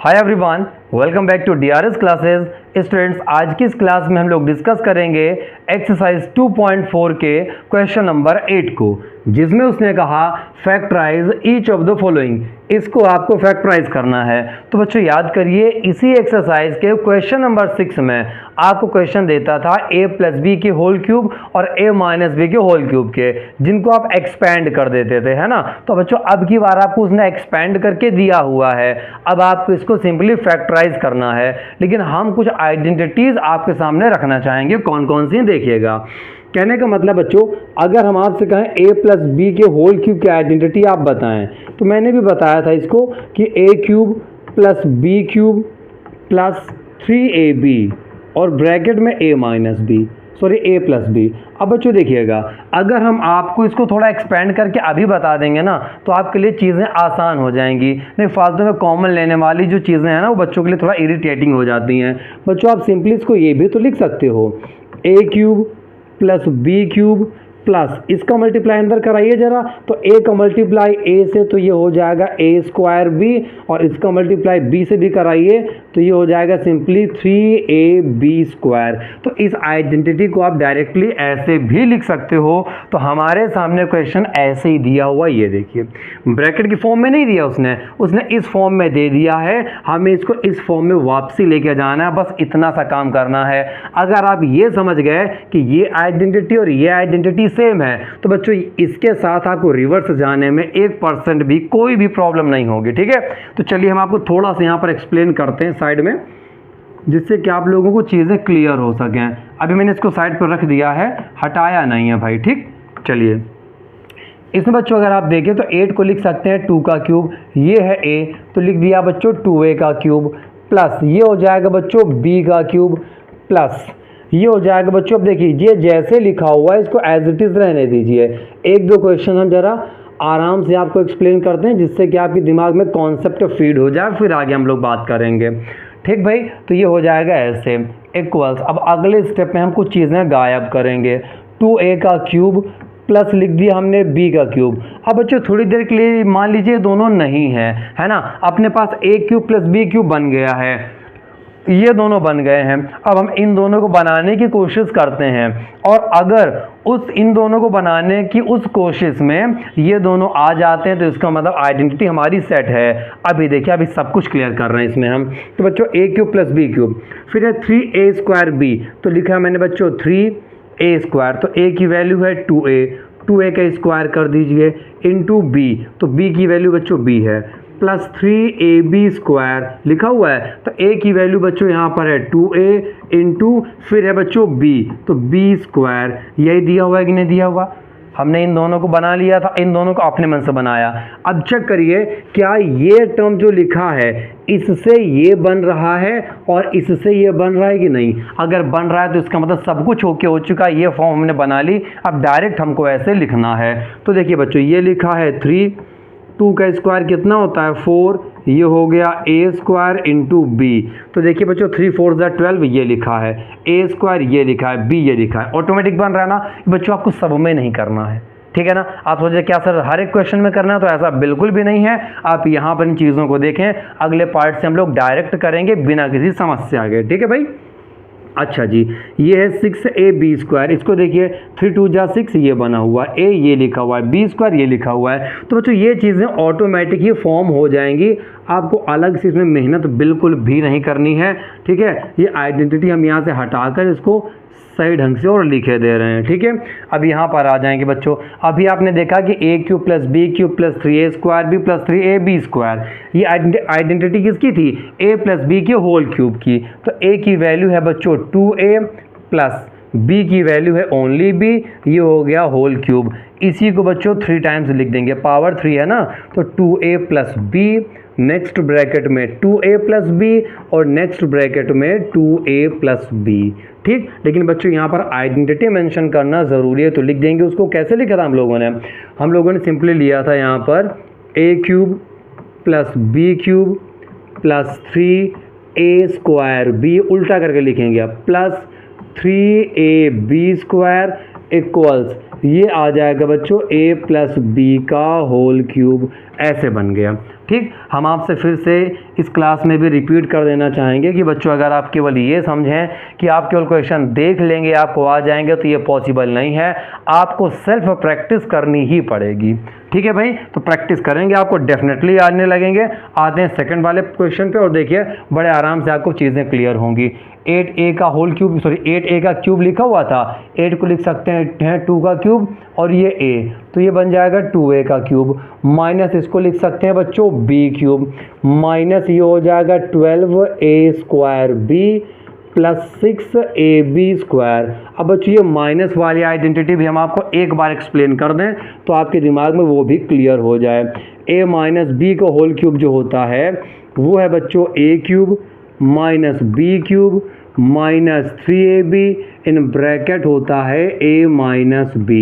Hi everyone, welcome back to DRS classes. Students, आज की इस क्लास में हम लोग डिस्कस करेंगे एक्सरसाइज 2.4 के क्वेश्चन नंबर 8 को, जिसमें उसने कहा factorise each of the following. इसको आपको फैक्टराइज करना है। तो बच्चों याद करिए, इसी एक्सरसाइज के क्वेश्चन नंबर 6 में आपको क्वेश्चन देता था a प्लस बी के होल क्यूब और a माइनस बी के होल क्यूब के, जिनको आप एक्सपैंड कर देते थे, है ना। तो बच्चों अब की बार आपको उसने एक्सपैंड करके दिया हुआ है, अब आपको इसको सिंपली फैक्टराइज करना है। लेकिन हम कुछ आइडेंटिटीज आपके सामने रखना चाहेंगे, कौन कौन सी देखिएगा। कहने का मतलब बच्चों, अगर हम आपसे कहें a प्लस बी के होल क्यूब की आइडेंटिटी आप बताएं, तो मैंने भी बताया था इसको कि a cube plus B cube plus 3ab और ब्रैकेट में a minus B, sorry a plus B. अब बच्चों देखिएगा, अगर हम आपको इसको थोड़ा एक्सपेंड करके अभी बता देंगे ना, तो आपके लिए चीज़ें आसान हो जाएंगी। नहीं फालतू में कॉमन लेने वाली जो चीज़ें हैं ना, वो बच्चों के लिए थोड़ा इरिटेटिंग हो जाती हैं। बच्चों आप सिंपली इसको ये भी तो लिख सकते हो, a cube plus B cube plus इसका मल्टीप्लाई अंदर कराइए जरा, तो a का मल्टीप्लाई a से तो ये हो जाएगा a स्क्वायर b, और इसका मल्टीप्लाई b से भी कराइए तो ये हो जाएगा सिंपली 3ab स्क्वायर। तो इस आइडेंटिटी को आप डायरेक्टली ऐसे भी लिख सकते हो। तो हमारे सामने क्वेश्चन ऐसे ही दिया हुआ, ये देखिए ब्रैकेट की फॉर्म में नहीं दिया उसने इस फॉर्म में दे दिया है। हमें इसको इस फॉर्म में वापसी लेके जाना है, बस इतना सा काम करना है। अगर आप ये समझ गए कि ये आइडेंटिटी और ये आइडेंटिटी सेम है, तो बच्चों इसके साथ आपको रिवर्स जाने में 1% भी कोई भी प्रॉब्लम नहीं होगी। ठीक है, तो चलिए हम आपको थोड़ा सा यहाँ पर एक्सप्लेन करते हैं साइड में, जिससे कि आप लोगों को चीज़ें क्लियर हो सकें। अभी मैंने इसको साइड पर रख दिया है, हटाया नहीं है भाई। ठीक, चलिए इसमें बच्चों अगर आप देखें तो 8 को लिख सकते हैं 2 का क्यूब, ये है a, तो लिख दिया बच्चों 2a का क्यूब, प्लस ये हो जाएगा बच्चों b का क्यूब, प्लस ये हो जाएगा बच्चों। अब देखिए ये जैसे लिखा हुआ है इसको एज इट इज़ रहने दीजिए। एक दो क्वेश्चन हम जरा आराम से आपको एक्सप्लेन करते हैं, जिससे कि आपके दिमाग में कॉन्सेप्ट फीड हो जाए, फिर आगे हम लोग बात करेंगे। ठीक भाई, तो ये हो जाएगा ऐसे इक्वल्स। अब अगले स्टेप में हम कुछ चीज़ें गायब करेंगे। 2a का क्यूब प्लस लिख दिया हमने b का क्यूब। अब बच्चों थोड़ी देर के लिए मान लीजिए दोनों नहीं है ना, अपने पास a cube plus b cube बन गया है, ये दोनों बन गए हैं। अब हम इन दोनों को बनाने की कोशिश करते हैं, और अगर इन दोनों को बनाने की उस कोशिश में ये दोनों आ जाते हैं, तो इसका मतलब आइडेंटिटी हमारी सेट है। अभी देखिए, अभी सब कुछ क्लियर कर रहे हैं इसमें हम। तो बच्चों a cube plus b cube, फिर है 3a स्क्वायर b, तो लिखा है मैंने बच्चों 3a स्क्वायर, तो a की वैल्यू है 2a का स्क्वायर कर दीजिए इंटू b, तो b की वैल्यू बच्चों b है, प्लस 3ab स्क्वायर लिखा हुआ है, तो a की वैल्यू बच्चों यहाँ पर है 2a इंटू फिर है बच्चों b, तो b स्क्वायर। यही दिया हुआ है कि नहीं दिया हुआ? हमने इन दोनों को बना लिया था, इन दोनों को अपने मन से बनाया। अब चेक करिए, क्या ये टर्म जो लिखा है इससे ये बन रहा है और इससे ये बन रहा है कि नहीं? अगर बन रहा है तो इसका मतलब सब कुछ ओके हो चुका है, ये फॉर्म हमने बना ली। अब डायरेक्ट हमको ऐसे लिखना है। तो देखिए बच्चों, ये लिखा है 3, 2 का स्क्वायर कितना होता है 4, ये हो गया a स्क्वायर इंटू बी। तो देखिए बच्चों 3 4 12, ये लिखा है a स्क्वायर, ये लिखा है b, ये लिखा है। ऑटोमेटिक बन रहा है ना बच्चों, आपको सब में नहीं करना है। ठीक है ना, आप सोचे क्या सर हर एक क्वेश्चन में करना है, तो ऐसा बिल्कुल भी नहीं है। आप यहाँ पर इन चीज़ों को देखें, अगले पार्ट से हम लोग डायरेक्ट करेंगे बिना किसी समस्या के। ठीक है भाई, अच्छा जी, ये है 6ab स्क्वायर, इसको देखिए 3 2 जा 6, ये बना हुआ a, ये लिखा हुआ है b स्क्वायर, ये लिखा हुआ है। तो बच्चों ये चीज़ें ऑटोमेटिक ही फॉर्म हो जाएंगी, आपको अलग से इसमें मेहनत बिल्कुल भी नहीं करनी है। ठीक है, ये आइडेंटिटी हम यहाँ से हटाकर इसको सही ढंग से और लिखे दे रहे हैं। ठीक है, अब यहाँ पर आ जाएंगे बच्चों। अभी आपने देखा कि a cube plus b cube plus 3a square b plus 3ab square, ये आइडेंटिटी किसकी थी? a प्लस b के होल क्यूब की। तो a की वैल्यू है बच्चों 2a प्लस b की वैल्यू है ओनली b, ये हो गया होल क्यूब। इसी को बच्चों 3 टाइम्स लिख देंगे, पावर 3 है ना, तो 2a plus b, next bracket में 2a प्लस b, और नेक्स्ट ब्रैकेट में 2a प्लस b। ठीक, लेकिन बच्चों यहाँ पर आइडेंटिटी मेंशन करना ज़रूरी है, तो लिख देंगे। उसको कैसे लिखा था हम लोगों ने सिंपली लिया था यहाँ पर a cube plus b cube plus 3a square b, उल्टा करके लिखेंगे अब, प्लस 3ab स्क्वायर इक्वल्स, ये आ जाएगा बच्चों a प्लस b का होल क्यूब। ऐसे बन गया। ठीक, हम आपसे फिर से इस क्लास में भी रिपीट कर देना चाहेंगे कि बच्चों अगर आप केवल ये समझें कि आप केवल क्वेश्चन देख लेंगे आपको आ जाएंगे तो ये पॉसिबल नहीं है, आपको सेल्फ प्रैक्टिस करनी ही पड़ेगी। ठीक है भाई, तो प्रैक्टिस करेंगे आपको डेफिनेटली आने लगेंगे। आते हैं सेकंड वाले क्वेश्चन पे और देखिए बड़े आराम से आपको चीज़ें क्लियर होंगी। 8a का होल क्यूब 8a का क्यूब लिखा हुआ था, 8 को लिख सकते हैं 2 का क्यूब और ये a, तो ये बन जाएगा 2a का क्यूब, माइनस इसको लिख सकते हैं बच्चों b क्यूब, माइनस ये हो जाएगा 12a square b plus 6ab square. अब बच्चों ये माइनस वाली आइडेंटिटी भी हम आपको एक बार एक्सप्लेन कर दें तो आपके दिमाग में वो भी क्लियर हो जाए। a माइनस b का होल क्यूब जो होता है वो है बच्चों a cube minus b cube minus 3ab in bracket होता है a माइनस b।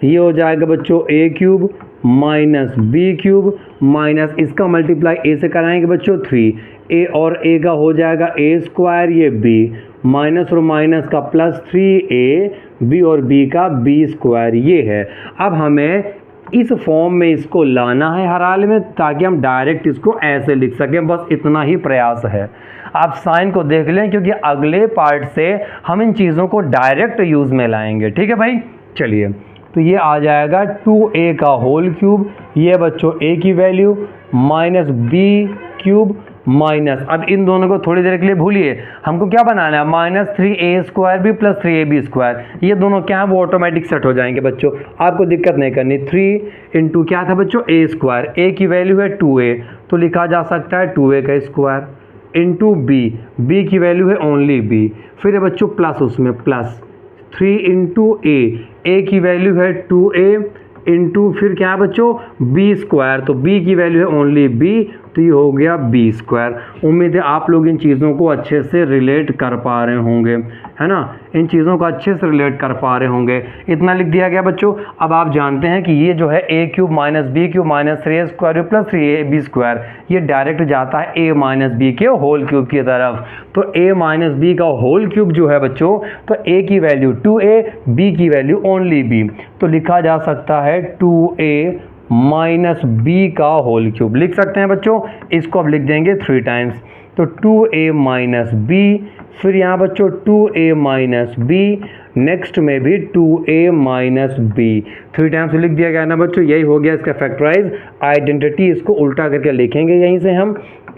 ये हो जाएगा बच्चों a cube minus b cube minus इसका मल्टीप्लाई a से कराएंगे बच्चों 3, a और a का हो जाएगा a स्क्वायर ये b माइनस और माइनस का प्लस 3a b और b का b स्क्वायर ये है। अब हमें इस फॉर्म में इसको लाना है हर हाल में ताकि हम डायरेक्ट इसको ऐसे लिख सकें, बस इतना ही प्रयास है। आप साइन को देख लें क्योंकि अगले पार्ट से हम इन चीज़ों को डायरेक्ट यूज़ में लाएंगे। ठीक है भाई, चलिए तो ये आ जाएगा 2a का होल क्यूब, ये बच्चों a की value minus b cube minus, अब इन दोनों को थोड़ी देर के लिए भूलिए, हमको क्या बनाना है minus 3a square b plus 3ab square, ये दोनों क्या है वो ऑटोमेटिक सेट हो जाएंगे बच्चों, आपको दिक्कत नहीं करनी। 3 इंटू क्या था बच्चों a स्क्वायर, a की वैल्यू है 2a तो लिखा जा सकता है 2a का स्क्वायर इंटू b की वैल्यू है ओनली b, फिर है बच्चों प्लस उसमें प्लस 3 इंटू a की वैल्यू है 2a इंटू फिर क्या है बच्चों b स्क्वायर, तो b की वैल्यू है ओनली b तो ये हो गया b स्क्वायर। उम्मीद है आप लोग इन चीज़ों को अच्छे से रिलेट कर पा रहे होंगे, है ना, इन चीज़ों को अच्छे से रिलेट कर पा रहे होंगे। इतना लिख दिया गया बच्चों। अब आप जानते हैं कि ये जो है a cube minus b cube minus 3a square plus 3ab square ये डायरेक्ट जाता है a माइनस b के होल क्यूब की तरफ, तो a माइनस b का होल क्यूब जो है बच्चों तो a की वैल्यू 2a b की वैल्यू ओनली b, तो लिखा जा सकता है 2a माइनस b का होल क्यूब लिख सकते हैं बच्चों। इसको अब लिख देंगे 3 टाइम्स, तो 2a माइनस b, फिर यहाँ बच्चों 2a माइनस b, नेक्स्ट में भी 2a माइनस b, 3 टाइम्स लिख दिया गया ना बच्चों। यही हो गया इसका फैक्टराइज आइडेंटिटी। इसको उल्टा करके लिखेंगे यहीं से हम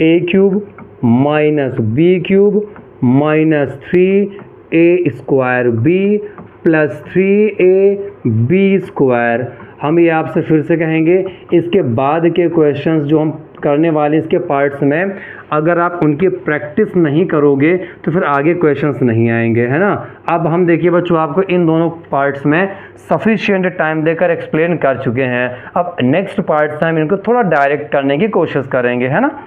a cube minus b cube minus 3a square b plus 3a b square. हम ये आपसे फिर से कहेंगे इसके बाद के क्वेश्चंस जो हम करने वाले इसके पार्ट्स में अगर आप उनकी प्रैक्टिस नहीं करोगे तो फिर आगे क्वेश्चंस नहीं आएंगे, है ना। अब हम देखिए बच्चों आपको इन दोनों पार्ट्स में सफिशिएंट टाइम देकर एक्सप्लेन कर चुके हैं। अब नेक्स्ट पार्ट से हम इनको थोड़ा डायरेक्ट करने की कोशिश करेंगे, है ना।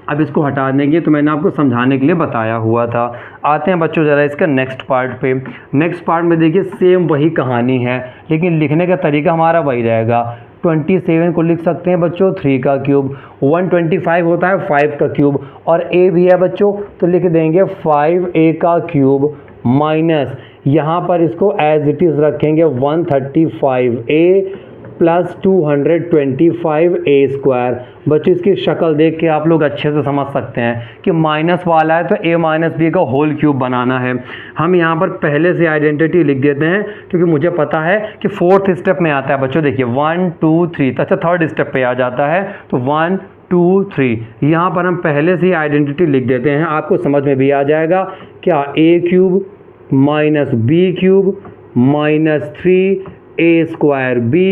अब इसको हटा देंगे तो मैंने आपको समझाने के लिए बताया हुआ था। आते हैं बच्चों ज़रा इसका नेक्स्ट पार्ट पे। नेक्स्ट पार्ट में देखिए सेम वही कहानी है लेकिन लिखने का तरीका हमारा वही रहेगा। 27 को लिख सकते हैं बच्चों 3 का क्यूब, 125 होता है 5 का क्यूब और a भी है बच्चों तो लिख देंगे 5a का क्यूब माइनस यहाँ पर इसको एज इट इज़ रखेंगे 135a प्लस 225a स्क्वायर। बच्चों इसकी शक्ल देख के आप लोग अच्छे से समझ सकते हैं कि माइनस वाला है तो a माइनस b का होल क्यूब बनाना है। हम यहाँ पर पहले से आइडेंटिटी लिख देते हैं क्योंकि मुझे पता है कि 4th स्टेप में आता है बच्चों। देखिए 1 2 3, अच्छा 3rd स्टेप पे आ जाता है तो 1 2 3 यहाँ पर हम पहले से ही आइडेंटिटी लिख देते हैं, आपको समझ में भी आ जाएगा। क्या a cube minus b cube minus 3a square b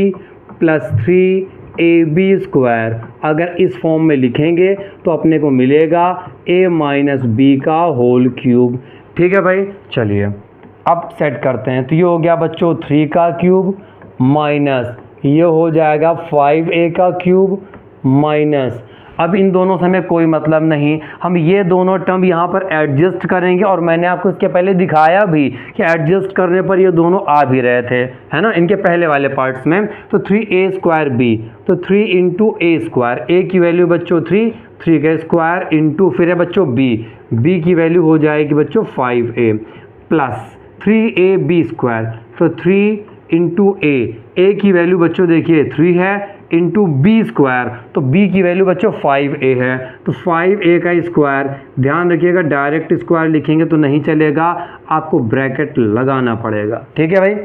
plus 3ab square, अगर इस फॉर्म में लिखेंगे तो अपने को मिलेगा a माइनस b का होल क्यूब। ठीक है भाई, चलिए अब सेट करते हैं। तो ये हो गया बच्चों 3 का क्यूब माइनस ये हो जाएगा 5a का क्यूब माइनस, अब इन दोनों से हमें कोई मतलब नहीं, हम ये दोनों टर्म यहाँ पर एडजस्ट करेंगे और मैंने आपको इसके पहले दिखाया भी कि एडजस्ट करने पर ये दोनों आ भी रहे थे, है ना, इनके पहले वाले पार्ट्स में। तो 3a स्क्वायर b, तो 3 इंटू a स्क्वायर, a की वैल्यू बच्चों 3 का स्क्वायर इंटू फिर है बच्चों b की वैल्यू हो जाएगी बच्चों 5a प्लस 3ab स्क्वायर, तो 3 इंटू a की वैल्यू बच्चों देखिए 3 है इंटू बी स्क्वायर, तो बी की वैल्यू बच्चों 5a है, तो 5a का स्क्वायर, ध्यान रखिएगा डायरेक्ट स्क्वायर लिखेंगे तो नहीं चलेगा, आपको ब्रैकेट लगाना पड़ेगा। ठीक है भाई,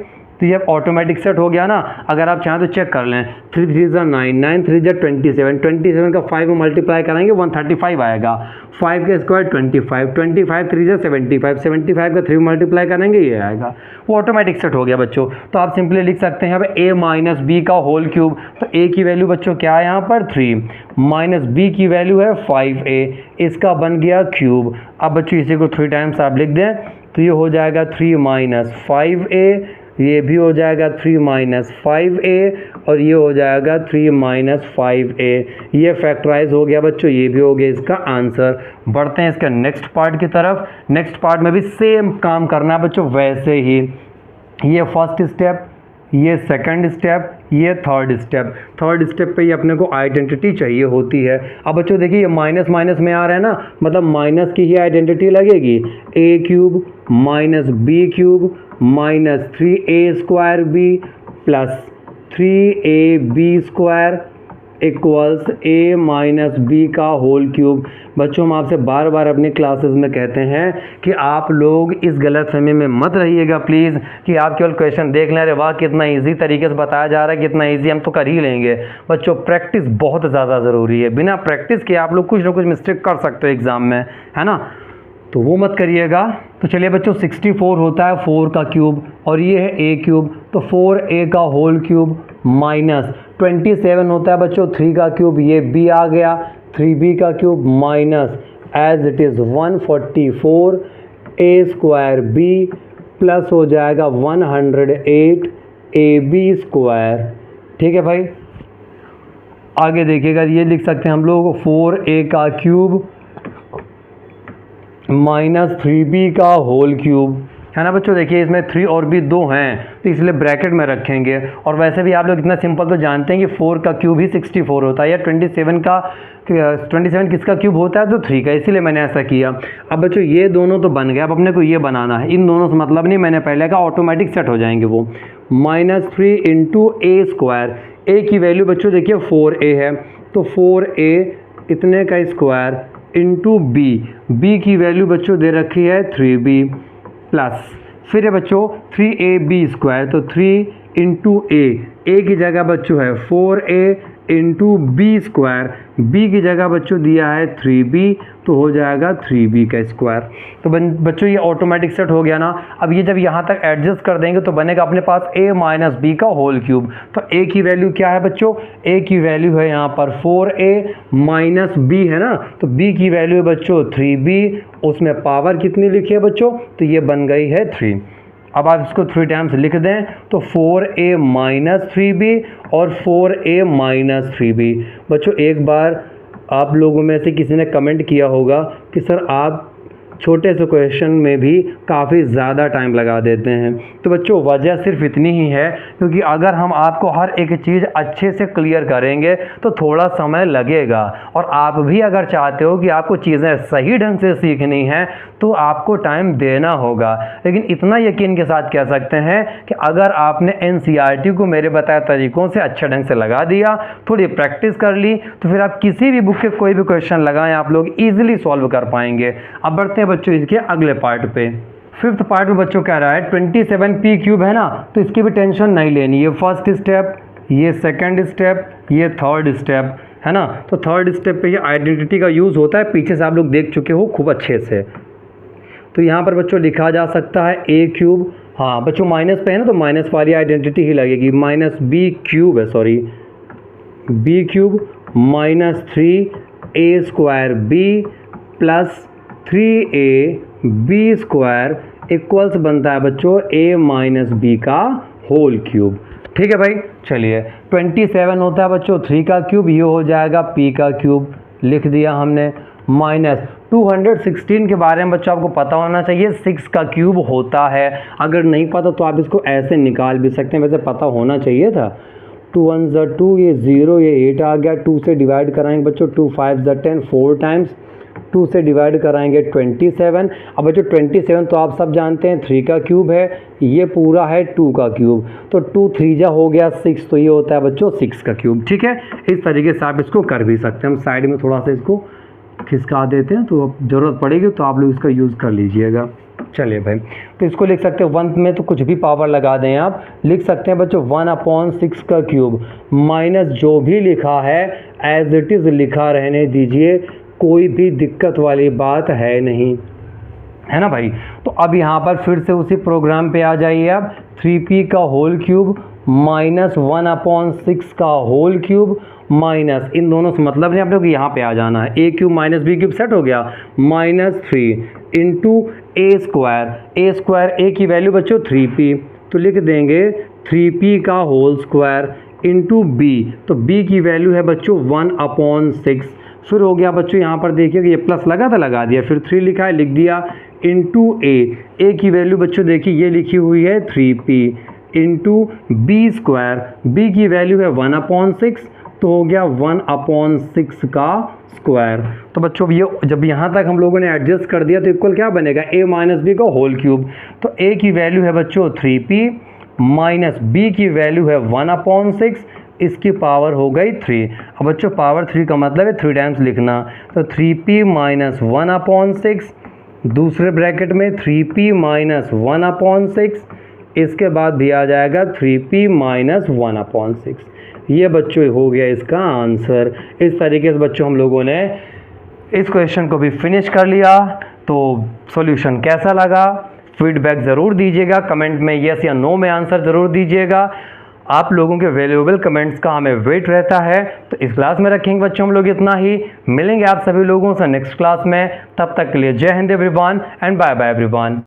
तो ये ऑटोमेटिक सेट हो गया ना। अगर आप चाहें तो चेक कर लें, 3 3 9, 9 3 27, 27 का 5 में मल्टीप्लाई करेंगे 135 आएगा, 5 का स्क्वायर 25, 25 3 75, 75 का 3 मल्टीप्लाई करेंगे ये आएगा, वो ऑटोमेटिक सेट हो गया बच्चों। तो आप सिंपली लिख सकते हैं यहाँ पे a माइनस बी का होल क्यूब, तो a की वैल्यू बच्चों क्या है यहाँ पर 3, माइनस b की वैल्यू है 5a, इसका बन गया क्यूब। अब बच्चों इसी को 3 टाइम्स आप लिख दें तो ये हो जाएगा 3 माइनस 5a, ये भी हो जाएगा 3 माइनस 5a और ये हो जाएगा 3 माइनस 5a। ये फैक्टराइज हो गया बच्चों, ये भी हो गया इसका आंसर। बढ़ते हैं इसका नेक्स्ट पार्ट की तरफ। नेक्स्ट पार्ट में भी सेम काम करना है बच्चों, वैसे ही ये फर्स्ट स्टेप, ये सेकंड स्टेप, ये थर्ड स्टेप। थर्ड स्टेप पे ही अपने को आइडेंटिटी चाहिए होती है। अब बच्चों देखिए ये माइनस माइनस में आ रहा है ना, मतलब माइनस की ही आइडेंटिटी लगेगी, a cube minus B cube minus 3a square B plus 3ab square equals a minus B का होल क्यूब। बच्चों हम आपसे बार बार अपने क्लासेस में कहते हैं कि आप लोग इस गलत फहमी में मत रहिएगा प्लीज़, कि आप केवल क्वेश्चन देख लें, अरे वाह कितना इजी तरीके से बताया जा रहा है, कितना इजी, हम तो कर ही लेंगे। बच्चों प्रैक्टिस बहुत ज़्यादा ज़रूरी है, बिना प्रैक्टिस के आप लोग कुछ ना कुछ मिस्टेक कर सकते हो एग्ज़ाम में, है ना, तो वो मत करिएगा। तो चलिए बच्चों 64 होता है 4 का क्यूब और ये है a क्यूब, तो 4a का होल क्यूब माइनस 27 होता है बच्चों 3 का क्यूब, ये b आ गया 3b का cube minus as it is 144 a square b plus हो जाएगा 108 ab स्क्वायर। ठीक है भाई, आगे देखिएगा ये लिख सकते हैं हम लोग 4a का क्यूब माइनस 3b का होल क्यूब, है ना बच्चों। देखिए इसमें 3 और भी 2 हैं तो इसलिए ब्रैकेट में रखेंगे, और वैसे भी आप लोग इतना सिंपल तो जानते हैं कि 4 का क्यूब ही 64 होता है, या 27 किसका क्यूब होता है, तो 3 का, इसीलिए मैंने ऐसा किया। अब बच्चों ये दोनों तो बन गए, अब अपने को ये बनाना है, इन दोनों से मतलब नहीं, मैंने पहले कहा ऑटोमेटिक सेट हो जाएंगे वो। Minus 3 into a square, a की वैल्यू बच्चों देखिए 4a है, तो 4a इतने का स्क्वायर इंटू b की वैल्यू बच्चों दे रखी है 3b प्लस, फिर है बच्चों 3ab स्क्वायर, तो 3 इंटू a की जगह बच्चों है 4a into B square, b की जगह बच्चों दिया है 3b, तो हो जाएगा 3b का स्क्वायर। तो बच्चों ये ऑटोमेटिक सेट हो गया ना। अब ये जब यहाँ तक एडजस्ट कर देंगे तो बनेगा अपने पास a माइनस बी का होल क्यूब। तो a की वैल्यू क्या है बच्चों, a की वैल्यू है यहाँ पर 4a माइनस b है ना, तो b की वैल्यू है बच्चों 3b, उसमें पावर कितनी लिखी है बच्चों, तो ये बन गई है 3। अब आप इसको 3 टाइम्स लिख दें तो 4a माइनस 3b और 4a माइनस 3b। बच्चों एक बार आप लोगों में से किसी ने कमेंट किया होगा कि सर आप छोटे से क्वेश्चन में भी काफ़ी ज़्यादा टाइम लगा देते हैं, तो बच्चों वजह सिर्फ इतनी ही है क्योंकि अगर हम आपको हर एक चीज़ अच्छे से क्लियर करेंगे तो थोड़ा समय लगेगा, और आप भी अगर चाहते हो कि आपको चीज़ें सही ढंग से सीखनी हैं तो आपको टाइम देना होगा। लेकिन इतना यकीन के साथ कह सकते हैं कि अगर आपने NCERT को मेरे बताए तरीक़ों से अच्छे ढंग से लगा दिया, थोड़ी प्रैक्टिस कर ली, तो फिर आप किसी भी बुक के कोई भी क्वेश्चन लगाएं आप लोग ईजिली सॉल्व कर पाएंगे। अब बढ़ते हैं बच्चों इसके अगले पार्ट पे। फिफ्थ पार्ट में बच्चों कह रहा है 27p क्यूब है ना, तो इसकी भी टेंशन नहीं लेनी, ये फर्स्ट स्टेप, ये सेकंड स्टेप, ये थर्ड स्टेप, है ना। तो थर्ड स्टेप पे ये आइडेंटिटी का यूज़ होता है, पीछे से आप लोग देख चुके हो खूब अच्छे से। तो यहाँ पर बच्चों लिखा जा सकता है a क्यूब, हाँ बच्चों माइनस पे है ना तो माइनस वाली आइडेंटिटी ही लगेगी, माइनस b क्यूब है, sorry b cube minus 3a square b plus 3ab square equals बनता है बच्चों a माइनस b का होल क्यूब। ठीक है भाई, चलिए 27 होता है बच्चों 3 का क्यूब, ये हो जाएगा p का क्यूब, लिख दिया हमने, माइनस 216 के बारे में बच्चों आपको पता होना चाहिए 6 का क्यूब होता है। अगर नहीं पता तो आप इसको ऐसे निकाल भी सकते हैं, वैसे पता होना चाहिए था। 2 1 ज़ा 2, ये 0, ये 8 आ गया, 2 से डिवाइड कराएंगे बच्चों, 2 5 ज़ा 10, 4 टाइम्स 2 से डिवाइड कराएंगे 27। अब बच्चों 27 तो आप सब जानते हैं 3 का क्यूब है, ये पूरा है 2 का क्यूब, तो 2 3 जा हो गया 6, तो ये होता है बच्चों 6 का क्यूब। ठीक है, इस तरीके से आप इसको कर भी सकते हैं। हम साइड में थोड़ा सा इसको खिसका देते हैं, तो ज़रूरत पड़ेगी तो आप लोग इसका यूज़ कर लीजिएगा। चलिए भाई, तो इसको लिख सकते हैं 1 में तो कुछ भी पावर लगा दें, आप लिख सकते हैं बच्चों 1/6 का क्यूब माइनस जो भी लिखा है एज इट इज़ लिखा रहने दीजिए, कोई भी दिक्कत वाली बात है नहीं, है ना भाई। तो अब यहाँ पर फिर से उसी प्रोग्राम पे आ जाइए आप, 3p का होल क्यूब माइनस 1/6 का होल क्यूब माइनस, इन दोनों से मतलब नहीं, आप लोग यहाँ पे आ जाना है, a cube minus B cube set हो गया, -3 इंटू ए स्क्वायर, ए की वैल्यू बच्चों 3p, तो लिख देंगे 3p का होल स्क्वायर इंटू b, तो b की वैल्यू है बच्चों 1/6। फिर हो गया बच्चों यहाँ पर देखिए कि ये प्लस लगा था, लगा दिया, फिर 3 लिखा है लिख दिया, इंटू ए की वैल्यू बच्चों देखिए ये लिखी हुई है 3p into B square, B की वैल्यू है 1/6, तो हो गया 1/6 का स्क्वायर। तो बच्चों ये जब यहाँ तक हम लोगों ने एडजस्ट कर दिया तो इक्वल क्या बनेगा, a माइनस बी का होल क्यूब, तो a की वैल्यू है बच्चों 3p माइनस b की वैल्यू है 1/6, इसकी पावर हो गई 3। अब बच्चों पावर 3 का मतलब है 3 टाइम्स लिखना, तो 3p माइनस 1/6, दूसरे ब्रैकेट में 3p माइनस 1/6, इसके बाद भी आ जाएगा 3p माइनस 1/6। ये बच्चों हो गया इसका आंसर। इस तरीके से बच्चों हम लोगों ने इस क्वेश्चन को भी फिनिश कर लिया। तो सॉल्यूशन कैसा लगा, फीडबैक ज़रूर दीजिएगा, कमेंट में येस या नो में आंसर ज़रूर दीजिएगा। आप लोगों के वैल्यूएबल कमेंट्स का हमें वेट रहता है। तो इस क्लास में रखेंगे बच्चों हम लोग इतना ही, मिलेंगे आप सभी लोगों से नेक्स्ट क्लास में, तब तक के लिए जय हिंद everyone and bye bye everyone.